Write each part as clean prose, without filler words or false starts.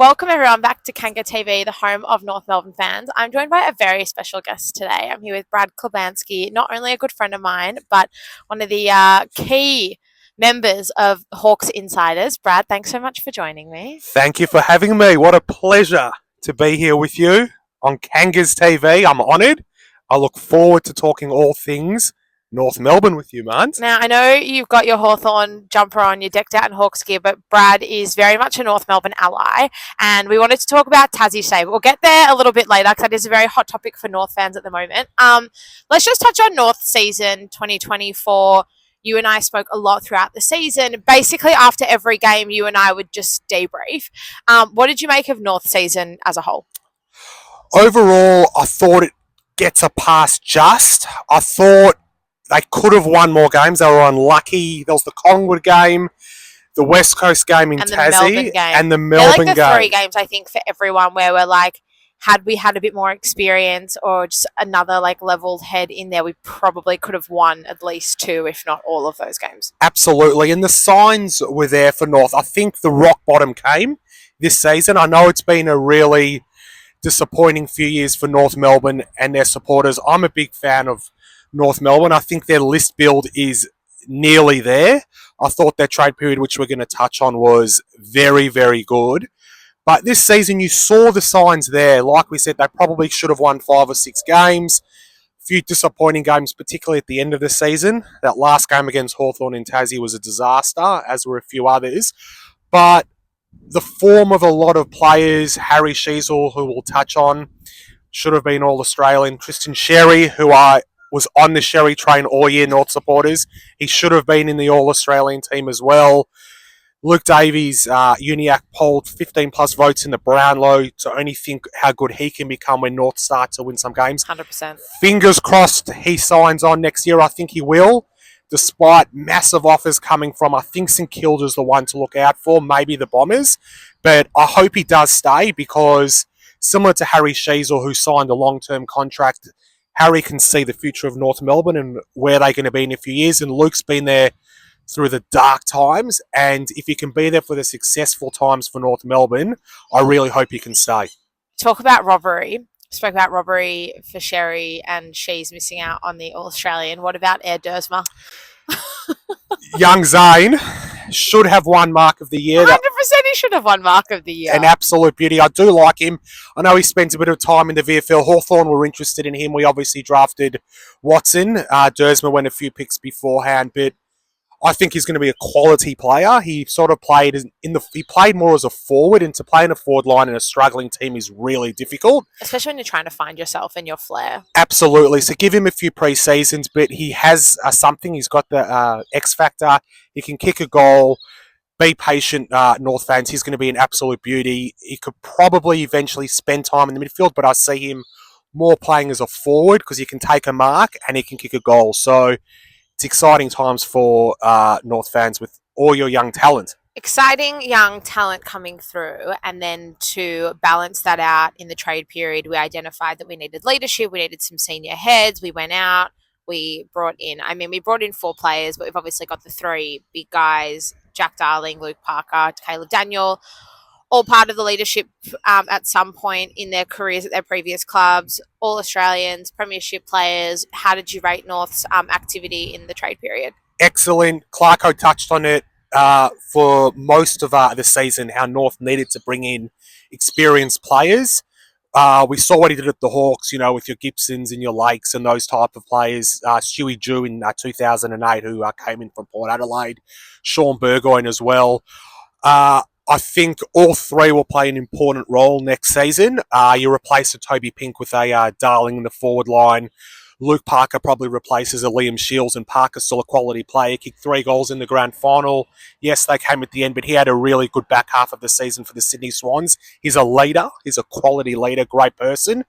Welcome everyone back to Kanga TV, the home of North Melbourne fans. I'm joined by a very special guest today. I'm here with Brad Klibansky, not only a good friend of mine, but one of the key members of Hawks Insiders. Brad, thanks so much for joining me. Thank you for having me. What a pleasure to be here with you on Kangas TV. I'm honoured. I look forward to talking all things North Melbourne with you, man. Now, I know you've got your Hawthorn jumper on, you're decked out in Hawks gear, but Brad is very much a North Melbourne ally, and we wanted to talk about Tassie today, but we'll get there a little bit later because that is a very hot topic for North fans at the moment. Let's just touch on North season 2024. You and I spoke a lot throughout the season. Basically, after every game, you and I would just debrief. What did you make of North season as a whole? Overall, I thought it gets a pass just. I thought they could have won more games. They were unlucky. There was the Collingwood game, the West Coast game in Tassie, and the Melbourne game. They're like the three games, I think, for everyone where we're like, had we had a bit more experience or just another like leveled head in there, we probably could have won at least two, if not all of those games. Absolutely. And the signs were there for North. I think the rock bottom came this season. I know it's been a really disappointing few years for North Melbourne and their supporters. I'm a big fan of North Melbourne. I think their list build is nearly there. I thought their trade period, which we're going to touch on, was very, very good. But this season, you saw the signs there. Like we said, they probably should have won 5 or 6 games. A few disappointing games, particularly at the end of the season. That last game against Hawthorn in Tassie was a disaster, as were a few others. But the form of a lot of players, Harry Sheasel, who we'll touch on, should have been All-Australian. Tristan Sherry, who was on the Sherry train all year, North supporters. He should have been in the All-Australian team as well. Luke Davies, Uniac polled 15 plus votes in the Brownlow to only think how good he can become when North start to win some games. 100%. Fingers crossed he signs on next year. I think he will, despite massive offers coming from, I think St Kilda's the one to look out for, maybe the Bombers. But I hope he does stay because similar to Harry Sheasel, who signed a long-term contract, Harry can see the future of North Melbourne and where they're going to be in a few years. And Luke's been there through the dark times. And if he can be there for the successful times for North Melbourne, I really hope he can stay. Talk about robbery. Spoke about robbery for Sherry and she's missing out on the All-Australian. What about Air Dersma? Young Zane should have won Mark of the Year. 100% he should have won Mark of the Year. An absolute beauty. I do like him. I know he spent a bit of time in the VFL. Hawthorn were interested in him. We obviously drafted Watson. Dersma went a few picks beforehand, but I think he's going to be a quality player. He sort of played he played more as a forward, and to play in a forward line in a struggling team is really difficult. Especially when you're trying to find yourself and your flair. Absolutely. So give him a few pre-seasons, but he has something. He's got the X factor. He can kick a goal. Be patient, North fans. He's going to be an absolute beauty. He could probably eventually spend time in the midfield, but I see him more playing as a forward because he can take a mark and he can kick a goal. So it's exciting times for North fans with all your young talent. Exciting young talent coming through, and then to balance that out in the trade period, we identified that we needed leadership, we needed some senior heads. We went out, we brought in 4 players, but we've obviously got the 3 big guys, Jack Darling, Luke Parker, Caleb Daniel, all part of the leadership at some point in their careers at their previous clubs, all Australians, premiership players. How did you rate North's activity in the trade period? Excellent. Clarko touched on it for most of the season, how North needed to bring in experienced players. We saw what he did at the Hawks, with your Gibsons and your Lakes and those type of players. Stewie Jew in 2008, who came in from Port Adelaide. Sean Burgoyne as well. I think all 3 will play an important role next season. You replace a Toby Pink with a Darling in the forward line. Luke Parker probably replaces a Liam Shields, and Parker's still a quality player. Kicked 3 goals in the grand final. Yes, they came at the end, but he had a really good back half of the season for the Sydney Swans. He's a leader. He's a quality leader, great person.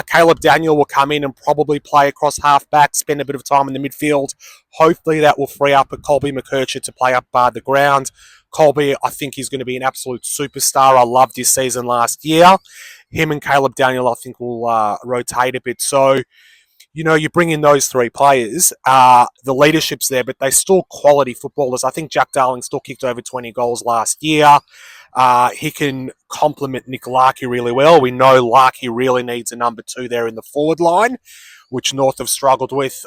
Caleb Daniel will come in and probably play across half-back, spend a bit of time in the midfield. Hopefully that will free up a Colby McKercher to play up the ground. Colby, I think he's going to be an absolute superstar. I loved his season last year. Him and Caleb Daniel, I think, will rotate a bit. So, you bring in those 3 players, the leadership's there, but they're still quality footballers. I think Jack Darling still kicked over 20 goals last year. He can complement Nick Larkey really well. We know Larkey really needs a number 2 there in the forward line, which North have struggled with.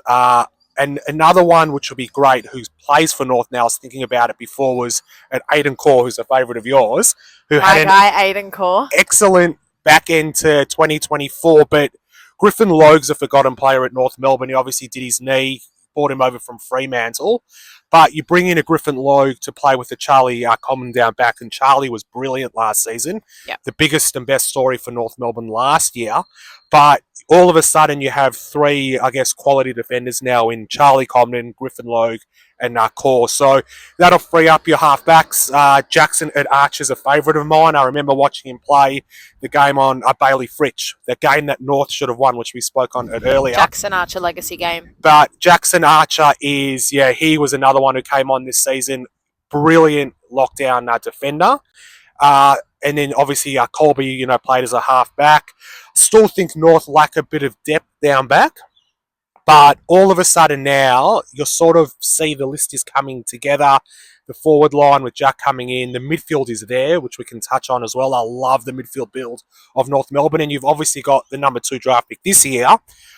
And another one which will be great, who plays for North now, I was thinking about it before, was an Aiden Core, who's a favourite of yours, who My had guy, Aiden Core. excellent back end to 2024. But Griffin Logue's a forgotten player at North Melbourne. He obviously did his knee, brought him over from Fremantle. But you bring in a Griffin Logue to play with the Charlie Common down back, and Charlie was brilliant last season. Yep. The biggest and best story for North Melbourne last year. But all of a sudden, you have 3, I guess, quality defenders now in Charlie Comden, Griffin Logue, and Core. So that'll free up your halfbacks. Jackson at Archer's a favourite of mine. I remember watching him play the game on Bailey Fritsch, the game that North should have won, which we spoke on it earlier. Jackson Archer legacy game. But Jackson Archer is, he was another one who came on this season. Brilliant lockdown defender. And then obviously Colby, played as a half-back. Still think North lack a bit of depth down back. But all of a sudden now, you'll sort of see the list is coming together. The forward line with Jack coming in. The midfield is there, which we can touch on as well. I love the midfield build of North Melbourne. And you've obviously got the number 2 draft pick this year,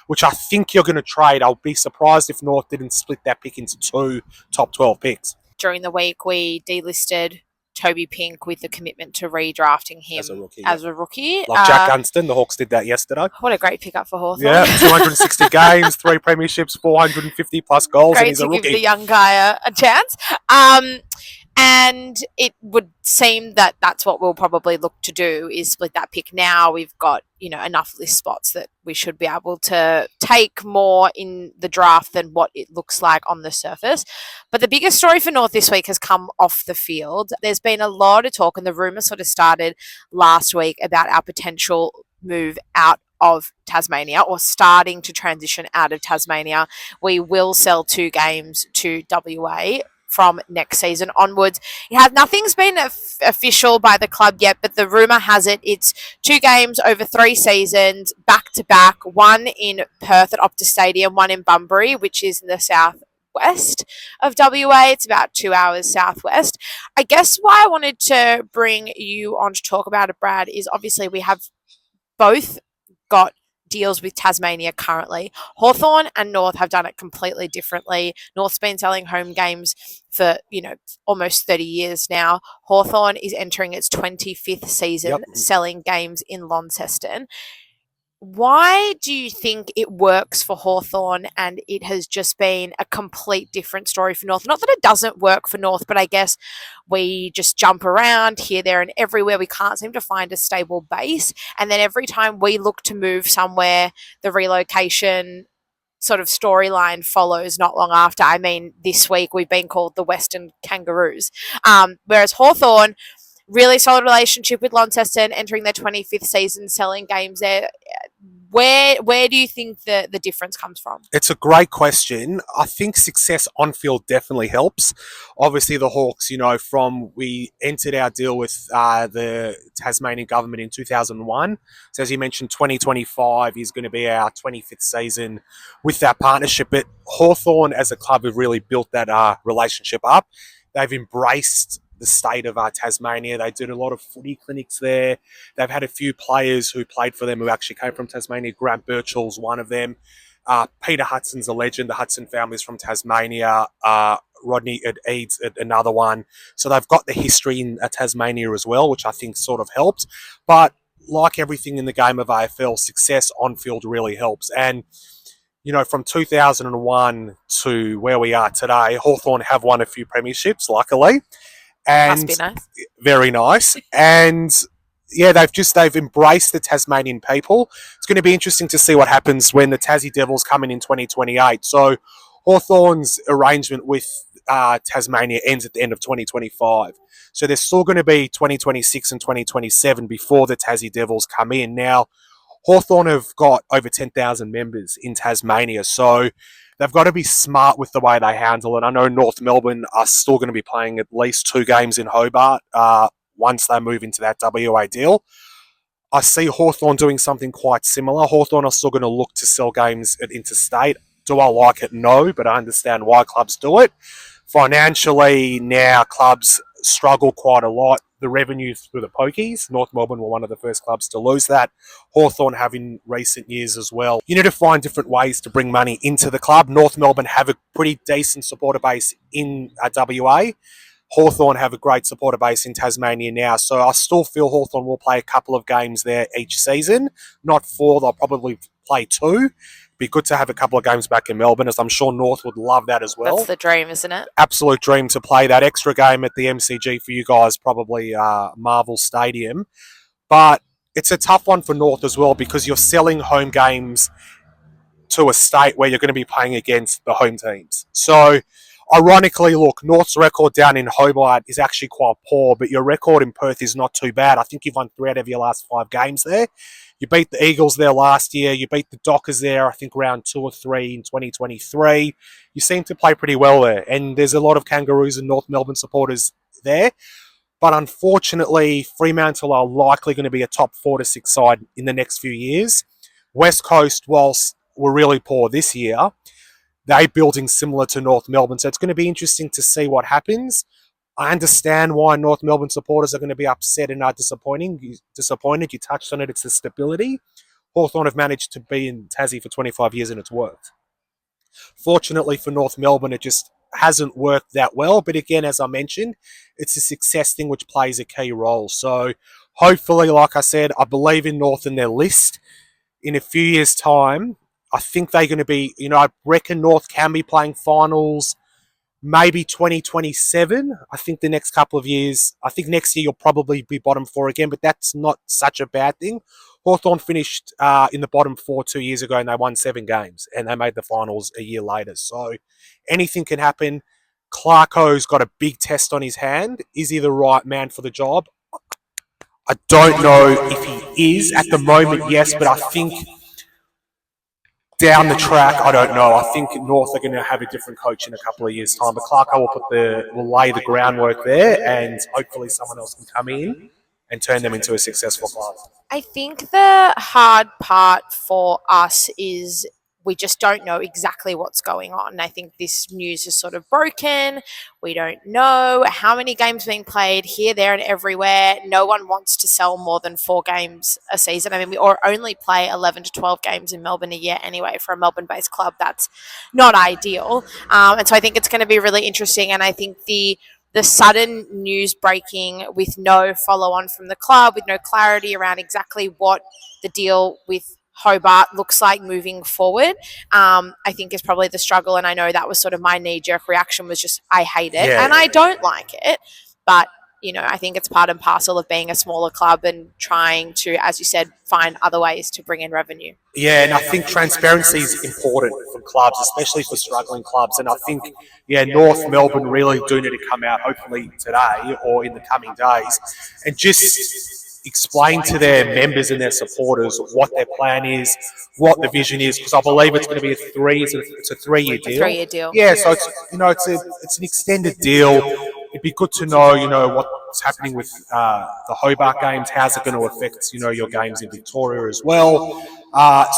which I think you're going to trade. I'll be surprised if North didn't split that pick into 2 top 12 picks. During the week, we delisted Toby Pink with the commitment to redrafting him as a rookie. Like Jack Gunston, the Hawks did that yesterday. What a great pickup for Hawthorn. Yeah, 260 games, 3 premierships, 450 plus goals, great and he's a rookie. Give the young guy a chance. And it would seem that that's what we'll probably look to do, is split that pick now. We've got, enough list spots that we should be able to take more in the draft than what it looks like on the surface. But the biggest story for North this week has come off the field. There's been a lot of talk, and the rumour sort of started last week about our potential move out of Tasmania, or starting to transition out of Tasmania. We will sell 2 games to WA from next season onwards. Nothing's been official by the club yet, but the rumour has it it's 2 games over 3 seasons, back to back, 1 in Perth at Optus Stadium, 1 in Bunbury, which is in the southwest of WA. It's about 2 hours southwest. I guess why I wanted to bring you on to talk about it, Brad, is obviously we have both got deals with Tasmania currently. Hawthorn and North have done it completely differently. North's been selling home games for, almost 30 years now. Hawthorn is entering its 25th season selling games in Launceston. Why do you think it works for Hawthorn and it has just been a complete different story for North? Not that it doesn't work for North, but I guess we just jump around here, there and everywhere. We can't seem to find a stable base. And then every time we look to move somewhere, the relocation sort of storyline follows not long after. I mean, this week we've been called the Western Kangaroos. Whereas Hawthorn, really solid relationship with Launceston, entering their 25th season, selling games there. Where do you think the difference comes from? It's a great question. I think success on field definitely helps. Obviously, the Hawks, from we entered our deal with the Tasmanian government in 2001. So as you mentioned, 2025 is going to be our 25th season with that partnership. But Hawthorn as a club have really built that relationship up. They've embraced the state of Tasmania. They did a lot of footy clinics there. They've had a few players who played for them who actually came from Tasmania. Grant Birchall's one of them. Peter Hudson's a legend. The Hudson family's from Tasmania. Rodney Eads, another one. So they've got the history in Tasmania as well, which I think sort of helped. But like everything in the game of AFL, success on field really helps. And from 2001 to where we are today, Hawthorn have won a few premierships, luckily. And must be nice. Very nice. And they've embraced the Tasmanian people. It's going to be interesting to see what happens when the Tassie Devils come in 2028. So Hawthorn's arrangement with Tasmania ends at the end of 2025. So there's still going to be 2026 and 2027 before the Tassie Devils come in. Now, Hawthorn have got over 10,000 members in Tasmania, so they've got to be smart with the way they handle it. I know North Melbourne are still going to be playing at least 2 games in Hobart once they move into that WA deal. I see Hawthorn doing something quite similar. Hawthorn are still going to look to sell games at interstate. Do I like it? No, but I understand why clubs do it. Financially, now clubs struggle quite a lot. the revenue through the pokies. North Melbourne were one of the first clubs to lose that. Hawthorn have in recent years as well. You need to find different ways to bring money into the club. North Melbourne have a pretty decent supporter base in WA. Hawthorn have a great supporter base in Tasmania now, so I still feel Hawthorn will play a couple of games there each season. Not 4, they'll probably play 2. Be good to have a couple of games back in Melbourne, as I'm sure North would love that as well. That's the dream, isn't it? Absolute dream to play that extra game at the MCG for you guys, probably Marvel Stadium. But it's a tough one for North as well, because you're selling home games to a state where you're going to be playing against the home teams. So, ironically, look, North's record down in Hobart is actually quite poor, but your record in Perth is not too bad. I think you've won 3 out of your last 5 games there. You beat the Eagles there last year. You beat the Dockers there, I think, round 2 or 3 in 2023. You seem to play pretty well there. And there's a lot of Kangaroos and North Melbourne supporters there. But unfortunately, Fremantle are likely going to be a top 4 to 6 side in the next few years. West Coast, whilst were really poor this year, they're building similar to North Melbourne. So it's going to be interesting to see what happens. I understand why North Melbourne supporters are going to be upset and are disappointed. You touched on it. It's the stability. Hawthorn have managed to be in Tassie for 25 years and it's worked. Fortunately for North Melbourne, it just hasn't worked that well. But again, as I mentioned, it's a success thing which plays a key role. So hopefully, like I said, I believe in North and their list. In a few years' time, I think they're going to be, I reckon North can be playing finals maybe 2027. I think the next couple of years, I think next year you'll probably be bottom 4 again, but that's not such a bad thing. Hawthorn finished in the bottom 4 2 years ago and they won 7 games and they made the finals a year later. So anything can happen. Clarko's got a big test on his hand. Is he the right man for the job? I don't know if he is. At the moment, yes, but I think down the track, I don't know. I think North are going to have a different coach in a couple of years' time. But Clarko will lay the groundwork there, and hopefully someone else can come in and turn them into a successful club. I think the hard part for us is we just don't know exactly what's going on. I think this news is sort of broken. We don't know how many games being played here, there, and everywhere. No one wants to sell more than 4 games a season. I mean, we only play 11 to 12 games in Melbourne a year anyway. For a Melbourne-based club, that's not ideal. And so I think it's going to be really interesting. And I think the sudden news breaking with no follow-on from the club, with no clarity around exactly what the deal with Hobart looks like moving forward, I think is probably the struggle. And I know that was sort of my knee-jerk reaction was just, I hate it and I don't like it. But, I think it's part and parcel of being a smaller club and trying to, as you said, find other ways to bring in revenue. Yeah, and I think transparency is important for clubs, especially for struggling clubs. And I think, North Melbourne really do need to come out, hopefully today or in the coming days, and just explain to their members and their supporters what their plan is, what the vision is, because I believe it's going to be a 3-year deal. 3-year deal. Yeah, so it's an extended deal. It'd be good to know, what's happening with the Hobart games. How's it going to affect, your games in Victoria as well?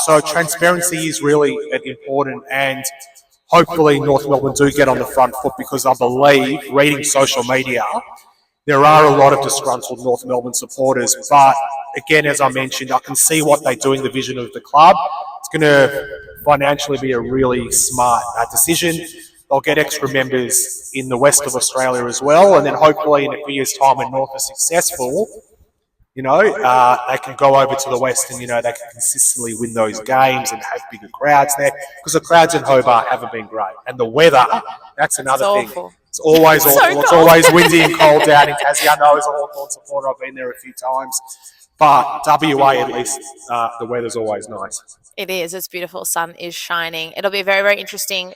So transparency is really important, and hopefully North Melbourne do get on the front foot, because I believe, reading social media, there are a lot of disgruntled North Melbourne supporters. But again, as I mentioned, I can see what they're doing, the vision of the club. It's going to financially be a really smart decision. They'll get extra members in the west of Australia as well. And then hopefully in a few years' time when North is successful, they can go over to the west and, they can consistently win those games and have bigger crowds there. Because the crowds in Hobart haven't been great. And the weather, that's another thing. Awful. It's always awful. It's always windy and cold down in Tassie. I know as a Hawthorn supporter, I've been there a few times. But WA, at least, the weather's always nice. It is. It's beautiful. Sun is shining. It'll be a very, very interesting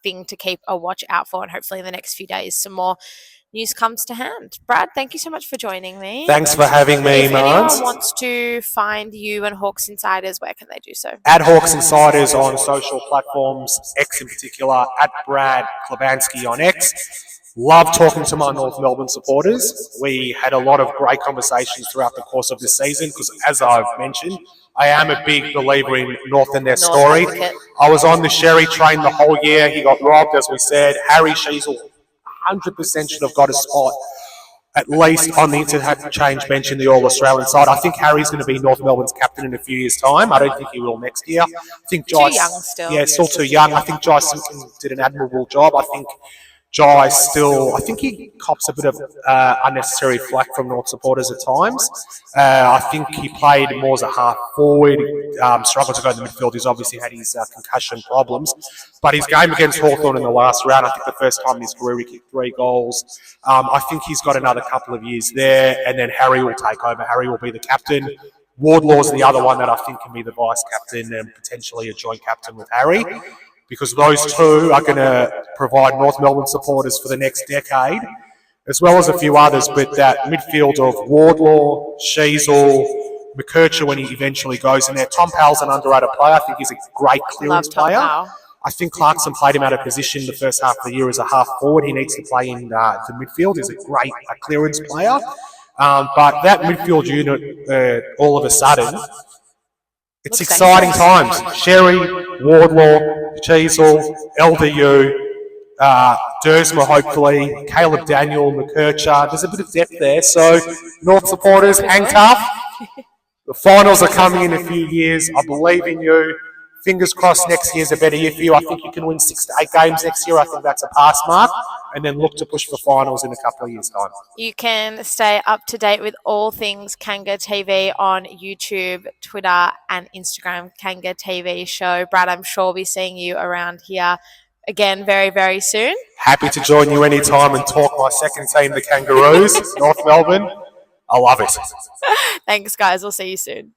thing to keep a watch out for, and hopefully in the next few days some more news comes to hand. Brad, thank you so much for joining me. Thanks for having me, If Mans. anyone wants to find you and Hawks Insiders, where can they do so? At Hawks Insiders on social platforms, X in particular, at Brad Klibansky on X. Love talking to my North Melbourne supporters. We had a lot of great conversations throughout the course of this season because, as I've mentioned, I am a big believer in North and their story. I was on the Sherry train the whole year. He got robbed, as we said. Harry Sheasel 100% should have got a spot at least on the interchange bench in the All-Australian side. I think Harry's going to be North Melbourne's captain in a few years' time. I don't think he will next year. I think Too young still. Yeah, still too young. I think Jai Simpson did an admirable job. I think Jai still, I think he cops a bit of unnecessary flack from North supporters at times. I think he played more as a half forward, struggled to go to the midfield. He's obviously had his concussion problems. But his game against Hawthorn in the last round, I think the first time in his career he kicked 3 goals. I think he's got another couple of years there, and then Harry will take over. Harry will be the captain. Wardlaw's the other one that I think can be the vice captain and potentially a joint captain with Harry, because those two are going to provide North Melbourne supporters for the next decade, as well as a few others. But that midfield of Wardlaw, Sheasel, McKercher when he eventually goes in there. Tom Powell's an underrated player. I think he's a great clearance player. I think Clarkson played him out of position the first half of the year as a half forward. He needs to play in the midfield. He's a great clearance player. But that midfield unit, all of a sudden, it's exciting times. Sherry, Wardlaw, Cheasel, LDU, Dersma hopefully, Caleb Daniel, McKercher. There's a bit of depth there. So, North supporters, hang tough. The finals are coming in a few years. I believe in you. Fingers crossed next year's a better year for you. I think you can win 6 to 8 games next year. I think that's a pass mark. And then look to push for finals in a couple of years' time. You can stay up to date with all things Kanga TV on YouTube, Twitter, and Instagram, Kanga TV Show. Brad, I'm sure we'll be seeing you around here again very, very soon. Happy to join you anytime and talk my second team, the Kangaroos, North Melbourne. I love it. Thanks, guys. We'll see you soon.